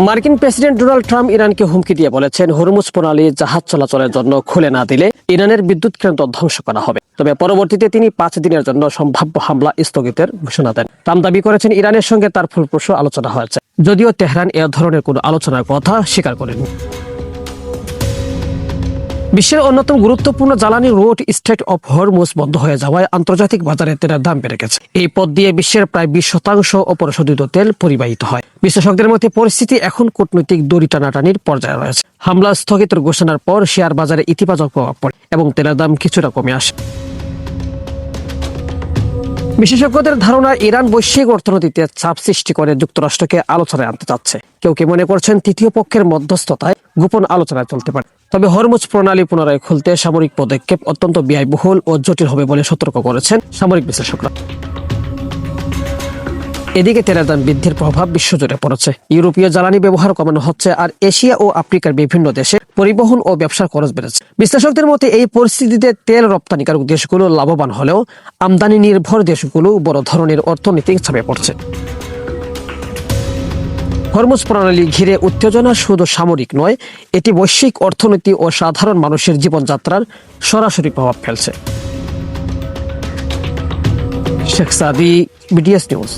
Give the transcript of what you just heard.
মার্কিন president Donald Trump ইরানকে হুমকি দিয়ে বলেছেন, হরমুজ প্রণালী জাহাজ চলাচলের জন্য খুলে না দিলে ইরানের বিদ্যুৎ কেন্দ্র ধ্বংস করা হবে। তবে পরবর্তীতে তিনি 5 দিনের জন্য সম্ভাব্য হামলা স্থগিতের ঘোষণা দেন। ট্রাম্প দাবি করেছেন, ইরানের সঙ্গে তার ফলপ্রসূ আলোচনা হয়েছে, যদিও তেহরান এ ধরনের কোনো আলোচনার কথা স্বীকার করেনি। বিশ্বের অন্যতম গুরুত্বপূর্ণ জ্বালানি রুট স্ট্রেট অফ হরমুজ বন্ধ হয়ে যাওয়ায় আন্তর্জাতিক বাজারে তেলের দাম বেড়ে গেছে। এই পথ দিয়ে বিশ্বের প্রায় 20% অপরিশোধিত তেল পরিবাহিত হয়। বিশেষজ্ঞদের মতে পরিস্থিতি এখন কূটনৈতিক দড়ি টানাটানির পর্যায়ে রয়েছে। হামলা স্থগিতের ঘোষণার পর শেয়ার বাজারে ইতিবাচক প্রভাব পড়ে এবং তেলের দাম কিছুটা কমে আসে। বিশেষজ্ঞদের ধারণা, ইরান বৈশ্বিক অর্থনীতিতে চাপ সৃষ্টি করে যুক্তরাষ্ট্রকে আলোচনায় আনতে চাচ্ছে। কেউ কেউ মনে করছেন তৃতীয় পক্ষের মধ্যস্থতায় গোপন আলোচনায় চলতে পারে। তবে হরমুজ প্রণালী পুনরায় খুলতে সামরিক পদক্ষেপ অত্যন্ত ব্যয়বহুল ও জটিল হবে বলে সতর্ক করেছেন সামরিক বিশ্লেষকরা। এদিকে তেলের দাম বৃদ্ধির প্রভাব বিশ্বজুড়ে পড়েছে। ইউরোপীয় জ্বালানি ব্যবহার কমানো হচ্ছে, আর এশিয়া ও আফ্রিকার বিভিন্ন দেশে পরিবহন ও ব্যবসার খরচ বেড়েছে। বিশ্লেষকদের মতে এই পরিস্থিতিতে তেল রপ্তানিকারক দেশগুলো লাভবান হলেও আমদানি নির্ভর দেশগুলো বড় ধরনের অর্থনৈতিক চাপে পড়ছে। হরমুজ প্রণালী ঘিরে উত্তেজনা শুধু সামরিক নয়, এটি বৈশ্বিক অর্থনীতি ও সাধারণ মানুষের জীবনযাত্রার সরাসরি প্রভাব ফেলছে। শেখ সাদি, বিডিএস নিউজ।